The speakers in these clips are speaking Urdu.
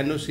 NOC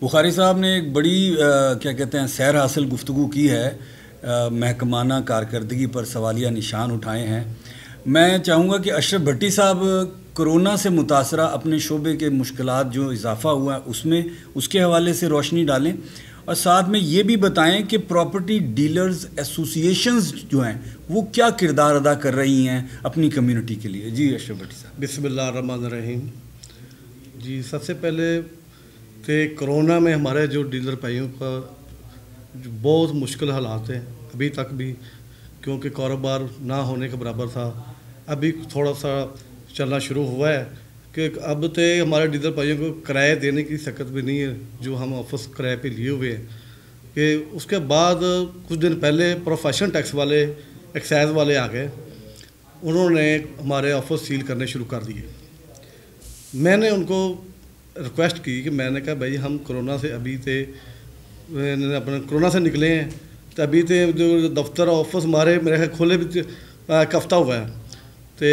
بخاری صاحب نے ایک بڑی کیا کہتے ہیں سیر حاصل گفتگو کی ہے، محکمانہ کارکردگی پر سوالیہ نشان اٹھائے ہیں. میں چاہوں گا کہ اشرف بھٹی صاحب کرونا سے متاثرہ اپنے شعبے کے مشکلات جو اضافہ ہوا ہے اس کے حوالے سے روشنی ڈالیں، اور ساتھ میں یہ بھی بتائیں کہ پراپرٹی ڈیلرز ایسوسیشنز جو ہیں وہ کیا کردار ادا کر رہی ہیں اپنی کمیونٹی کے لیے. جی اشرف بھٹی صاحب. بسم اللہ الرحمن الرحیم. جی سب سے پہلے کہ کرونا میں ہمارے جو ڈیلر بھائیوں کا جو بہت مشکل حالات ہیں ابھی تک بھی، کیونکہ کاروبار نہ ہونے کے برابر تھا. ابھی تھوڑا سا چلنا شروع ہوا ہے کہ اب تو ہمارے ڈیلر بھائیوں کو کرایہ دینے کی سکت بھی نہیں ہے جو ہم آفس کرایہ پہ لیے ہوئے ہیں. کہ اس کے بعد کچھ دن پہلے پروفیشن ٹیکس والے ایکسائز والے آ گئے، انہوں نے ہمارے آفس سیل کرنے شروع کر دیے. میں نے ان کو ریکویسٹ کی کہ میں نے کہا بھائی ہم کرونا سے ابھی تے اپنے کرونا سے نکلے ہیں تو ابھی تے جو دفتر آفس ہمارے میرے خیال کھولے بھی ہفتہ ہوا ہے. تو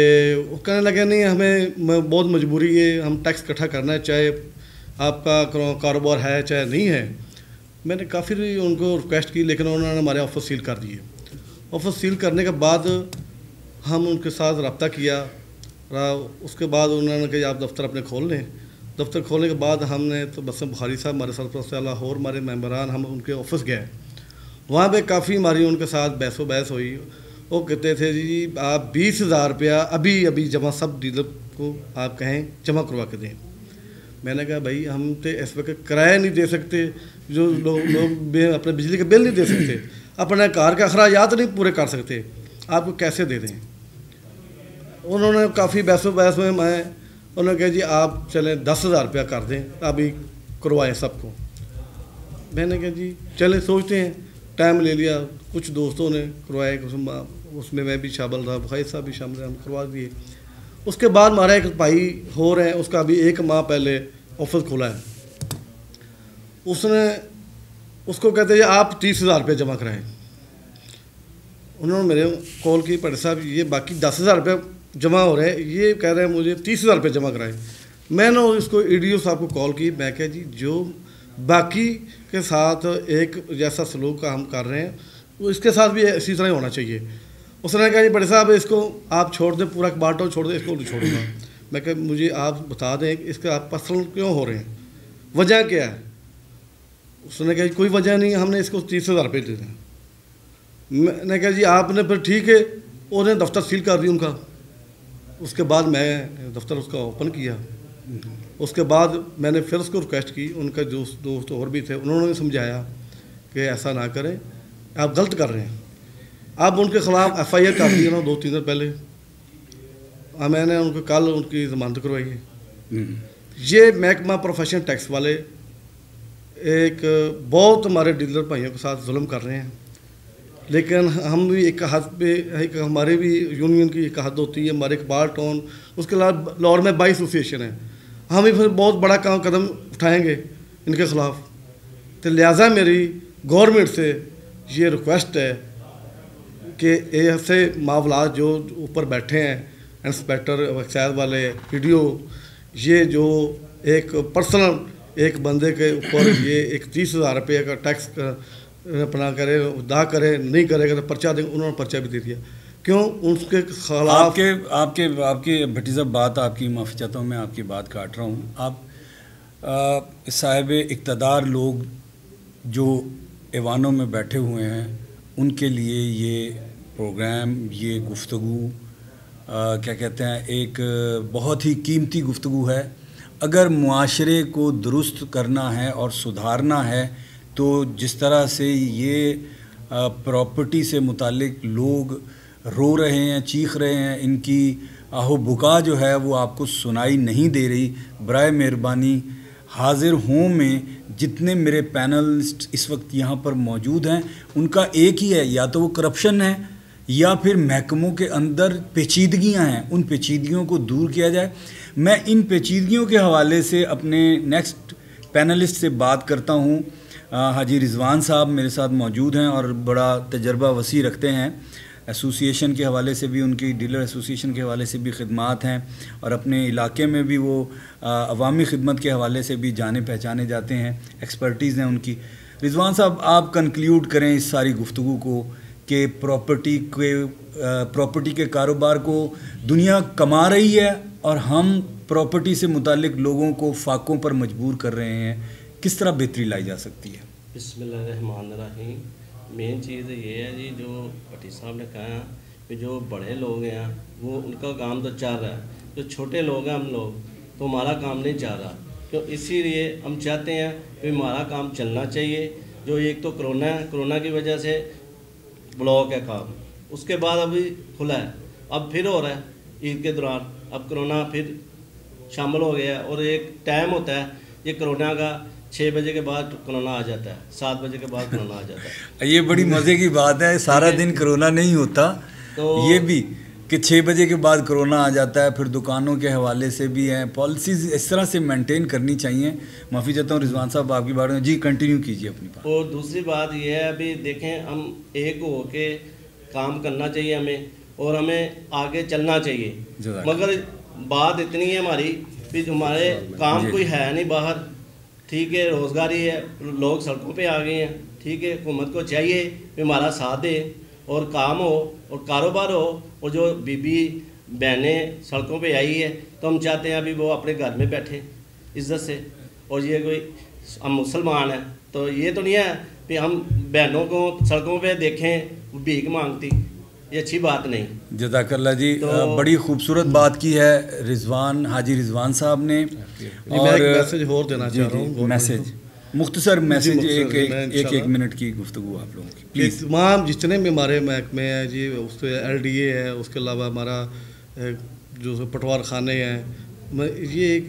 وہ کہنے لگے نہیں ہمیں بہت مجبوری ہے، ہم ٹیکس اکٹھا کرنا ہے چاہے آپ کا کاروبار ہے چاہے نہیں ہے. میں نے کافی ان کو ریکویسٹ کی لیکن انہوں نے ہمارے آفس سیل کر دیے. آفس سیل کرنے کے بعد ہم ان کے ساتھ رابطہ کیا، اس کے بعد انہوں نے کہا آپ دفتر اپنے کھول لیں. دفتر کھولنے کے بعد ہم نے تو بس بخاری صاحب ہمارے سرپرست لاہور ہمارے ممبران ہم ان کے آفس گئے. وہاں پہ کافی ہماری ان کے ساتھ بحث و بحث ہوئی. وہ کہتے تھے جی آپ 20,000 روپیہ ابھی جمع سب ڈیلر کو آپ کہیں جمع کروا کے دیں. میں نے کہا بھائی ہم تو اس وقت کرایہ نہیں دے سکتے، جو لوگ اپنے بجلی کے بل نہیں دے سکتے، اپنے کار کے اخراجات نہیں پورے کر سکتے، آپ کو کیسے دے دیں. انہوں نے کافی بحث و بحث میں انہوں نے کہا جی آپ چلیں 10,000 روپیہ کر دیں ابھی کروائیں سب کو. میں نے کہا جی چلیں سوچتے ہیں. ٹائم لے لیا، کچھ دوستوں نے کروائے، اس میں بھی شامل تھا، بخاری صاحب بھی شامل ہیں، ہم کروا دیے. اس کے بعد ہمارا ایک بھائی ہو رہے ہیں، اس کا ابھی 1 ماہ پہلے آفس کھولا ہے. اس کو کہتے ہیں آپ 30,000 روپیہ جمع کرائیں. انہوں نے میرے کال کی پڑھے صاحب یہ باقی 10,000 روپیہ جمع ہو رہے ہیں، یہ کہہ رہے ہیں مجھے 30,000 روپیہ جمع کرائیں. میں نے اس کو ای ڈی او صاحب کو کال کی، میں کہا جی جو باقی کے ساتھ ایک جیسا سلوک کا ہم کر رہے ہیں وہ اس کے ساتھ بھی اسی طرح ہونا چاہیے. اس نے کہا جی بڑے صاحب اس کو آپ چھوڑ دیں، پورا باٹو چھوڑ دیں، اس کو نہیں چھوڑوں گا. میں کہ مجھے آپ بتا دیں اس کے آپ پرسنل کیوں ہو رہے ہیں، وجہ کیا ہے. اس نے کہا کوئی وجہ نہیں، ہم نے اس کو 30,000 روپئے دے دیں. میں نے کہا جی آپ نے پھر ٹھیک ہے، انہوں نے دفتر سیل کر دی ان کا. اس کے بعد میں دفتر اس کا اوپن کیا. اس کے بعد میں نے پھر اس کو ریکویسٹ کی، ان کے دوست اور بھی تھے، انہوں نے سمجھایا کہ ایسا نہ کریں، آپ غلط کر رہے ہیں. اب ان کے خلاف ایف آئی آر کر دی 2-3 دن پہلے. میں نے ان کو کل ان کی ضمانت کروائی ہے. یہ محکمہ پروفیشن ٹیکس والے ایک بہت ہمارے ڈیلر بھائیوں کے ساتھ ظلم کر رہے ہیں. لیکن ہم بھی ایک حد پہ ہمارے بھی یونین کی ایک حد ہوتی ہے، ہمارے ایک بار ٹاؤن، اس کے علاوہ لاہور میں 22 ایسوسیشن ہیں. ہم بھی پھر بہت بڑا قدم اٹھائیں گے ان کے خلاف. تو لہٰذا میری گورنمنٹ سے یہ ریکویسٹ ہے کہ ایسے معاملات جو اوپر بیٹھے ہیں انسپیکٹر ایکسائز والے پی ڈی او، یہ جو ایک پرسنل ایک بندے کے اوپر یہ ایک 30,000 روپئے کا ٹیکس اپنا کرے ادا کرے، نہیں کرے گا تو پرچہ دیں. انہوں نے پرچہ بھی دے دیا. کیوں ان کے خلاف آپ کے بھٹی صاحب بات آپ کی معافی چاہتا ہوں، میں آپ کی بات کاٹ رہا ہوں. آپ صاحب اقتدار لوگ جو ایوانوں میں بیٹھے ہوئے ہیں ان کے لیے یہ پروگرام، یہ گفتگو کیا کہتے ہیں ایک بہت ہی قیمتی گفتگو ہے. اگر معاشرے کو درست کرنا ہے اور سدھارنا ہے تو جس طرح سے یہ پراپرٹی سے متعلق لوگ رو رہے ہیں، چیخ رہے ہیں، ان کی آہو بکا جو ہے وہ آپ کو سنائی نہیں دے رہی. برائے مہربانی حاضر ہوں میں جتنے میرے پینلسٹ اس وقت یہاں پر موجود ہیں ان کا ایک ہی ہے، یا تو وہ کرپشن ہے یا پھر محکموں کے اندر پیچیدگیاں ہیں، ان پیچیدگیوں کو دور کیا جائے. میں ان پیچیدگیوں کے حوالے سے اپنے نیکسٹ پینلسٹ سے بات کرتا ہوں. حاجی رضوان صاحب میرے ساتھ موجود ہیں اور بڑا تجربہ وسیع رکھتے ہیں. ایسوسیشن کے حوالے سے بھی, ان کی ڈیلر ایسوسیشن کے حوالے سے بھی خدمات ہیں, اور اپنے علاقے میں بھی وہ عوامی خدمت کے حوالے سے بھی جانے پہچانے جاتے ہیں, ایکسپرٹیز ہیں ان کی. رضوان صاحب, آپ کنکلیوڈ کریں اس ساری گفتگو کو کہ پراپرٹی کے کاروبار کو دنیا کما رہی ہے اور ہم پراپرٹی سے متعلق لوگوں کو فاقوں پر مجبور کر رہے ہیں, کس طرح بہتری لائی جا سکتی ہے؟ بسم اللہ الرحمن الرحیم. مین چیز یہ ہے جی, جو بھٹی صاحب نے کہا کہ جو بڑے لوگ ہیں وہ ان کا کام تو چل رہا ہے, جو چھوٹے لوگ ہیں ہم لوگ تو ہمارا کام نہیں چل رہا. تو اسی لیے ہم چاہتے ہیں کہ ہمارا کام چلنا چاہیے. جو ایک تو کرونا ہے, کرونا کی وجہ سے بلاک ہے کام, اس کے بعد ابھی کھلا ہے, اب پھر ہو رہا ہے عید کے دوران, اب کرونا پھر شامل ہو گیا ہے. اور ایک ٹائم ہوتا ہے یہ کرونا کا, 6 بجے کے بعد کرونا آ جاتا ہے, 7 بجے کے بعد کرونا آ جاتا ہے. یہ بڑی مزے کی بات ہے, سارا دن کرونا نہیں ہوتا, تو یہ بھی کہ 6 بجے کے بعد کرونا آ جاتا ہے. پھر دکانوں کے حوالے سے بھی ہیں پالیسیز اس طرح سے مینٹین کرنی چاہیے. معافی چاہتا ہوں رضوان صاحب, آپ کی بات میں جی کنٹینیو کیجیے اپنی بات. اور دوسری بات یہ ہے, ابھی دیکھیں ہم ایک ہو کے کام کرنا چاہیے ہمیں, اور ہمیں آگے چلنا چاہیے. مگر بات اتنی ہے ہماری کہ ہمارے کام کوئی ہے نہیں باہر, ٹھیک ہے, روزگاری ہے, لوگ سڑکوں پہ آ گئے ہیں, ٹھیک ہے. حکومت کو چاہیے کہ ہمارا ساتھ دے اور کام ہو اور کاروبار ہو. اور جو بی بہنیں سڑکوں پہ آئی ہے تو ہم چاہتے ہیں ابھی وہ اپنے گھر میں بیٹھے عزت سے. اور یہ کوئی ہم مسلمان ہیں تو یہ تو نہیں ہے کہ ہم بہنوں کو سڑکوں پہ دیکھیں وہ بھیک مانگتی, یہ اچھی بات نہیں. جزاک اللہ جی, بڑی خوبصورت بات کی ہے رضوان, حاجی رضوان صاحب نے. اور میسج اور دینا چاہ رہا ہوں, میسج مختصر میسج, ایک منٹ کی گفتگو آپ لوگوں کی پلیز. تمام جتنے بھی ہمارے محکمے ہیں جی, اس کے LDA ہے, اس کے علاوہ ہمارا جو پٹوار خانے ہیں, یہ ایک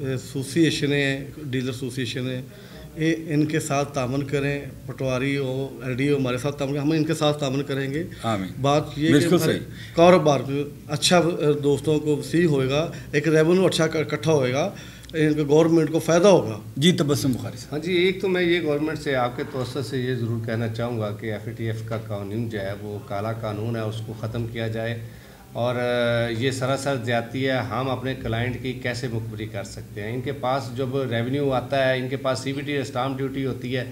ایسوسیشنیں ہیں, ڈیلر ایسوسیشن ہے, ان کے ساتھ تعاون کریں. پٹواری ہو, LDA ہو, ہمارے ساتھ تعاون کریں, ہم ان کے ساتھ تعاون کریں گے. بات یہ کہ کاروبار اچھا دوستوں کو وسیع ہوئے گا, ایک ریونیو اچھا اکٹھا ہوئے گا, گورنمنٹ کو فائدہ ہوگا. جی تبسم بخاری صاحب. ہاں جی, ایک تو میں یہ گورنمنٹ سے آپ کے توسط سے یہ ضرور کہنا چاہوں گا کہ FATF کا قانون جو ہے وہ کالا قانون ہے, اس کو ختم کیا جائے. اور یہ سراسر زیادتی ہے, ہم اپنے کلائنٹ کی کیسے مخبری کر سکتے ہیں. ان کے پاس جب ریونیو آتا ہے, ان کے پاس CBT اسٹامپ ڈیوٹی ہوتی ہے,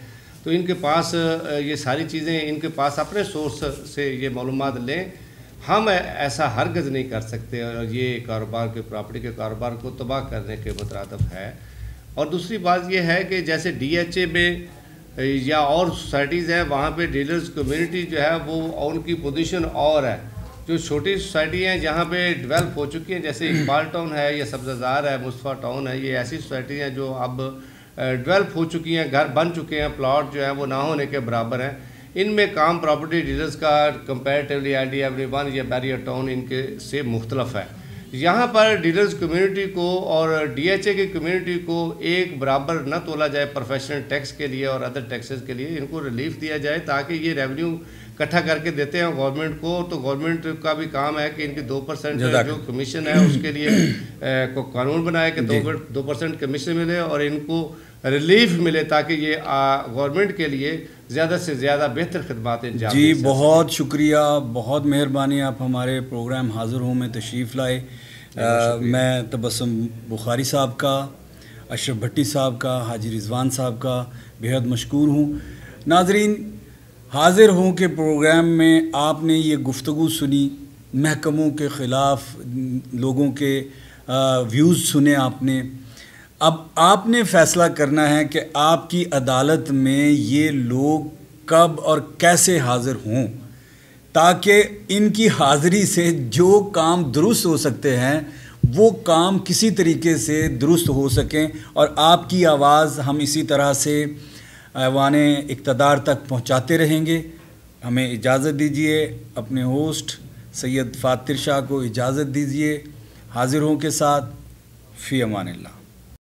تو ان کے پاس یہ ساری چیزیں ان کے پاس اپنے سورس سے یہ معلومات لیں. ہم ایسا ہرگز نہیں کر سکتے, اور یہ کاروبار کے پراپرٹی کے کاروبار کو تباہ کرنے کے مترادف ہے. اور دوسری بات یہ ہے کہ جیسے DHA میں یا اور سوسائٹیز ہیں, وہاں پہ ڈیلرز کمیونٹی جو ہے وہ ان کی پوزیشن اور ہے. جو چھوٹی سوسائٹی ہیں جہاں پہ ڈیولپ ہو چکی ہیں, جیسے اقبال ٹاؤن ہے یا سبززار ہے, مصطفیٰ ٹاؤن ہے, یہ ایسی سوسائٹی ہیں جو اب ڈیولپ ہو چکی ہیں, گھر بن چکے ہیں, پلاٹ جو ہیں وہ نہ ہونے کے برابر ہیں. ان میں کام پراپرٹی ڈیلرز کا کمپیریٹیولی IDA یا بیریئر ٹاؤن ان کے سے مختلف ہے. یہاں پر ڈیلرز کمیونٹی کو اور DHA کی کمیونٹی کو ایک برابر نہ تولا جائے پروفیشنل ٹیکس کے لیے اور ادر ٹیکسز کے لیے. ان کو ریلیف دیا جائے تاکہ یہ ریونیو اکٹھا کر کے دیتے ہیں گورنمنٹ کو, تو گورنمنٹ کا بھی کام ہے کہ ان کی 2% جو کمیشن ہے اس کے لیے کو قانون بنائے کہ 2% کمیشن ملے اور ان کو ریلیف ملے, تاکہ یہ گورنمنٹ کے لیے زیادہ سے زیادہ بہتر خدمات انجام دے. جی بہت شکریہ, بہت مہربانی, آپ ہمارے پروگرام حاضر ہوں میں تشریف لائے. میں تبسم بخاری صاحب کا, اشرف بھٹی صاحب کا, حاجی رضوان صاحب کا بہت مشکور ہوں. ناظرین, حاضر ہوں کہ پروگرام میں آپ نے یہ گفتگو سنی, محکموں کے خلاف لوگوں کے ویوز سنے آپ نے. اب آپ نے فیصلہ کرنا ہے کہ آپ کی عدالت میں یہ لوگ کب اور کیسے حاضر ہوں, تاکہ ان کی حاضری سے جو کام درست ہو سکتے ہیں وہ کام کسی طریقے سے درست ہو سکیں, اور آپ کی آواز ہم اسی طرح سے ایوان اقتدار تک پہنچاتے رہیں گے. ہمیں اجازت دیجیے, اپنے ہوسٹ سید فاتر شاہ کو اجازت دیجیے. حاضر ہوں کے ساتھ, فی امان اللہ.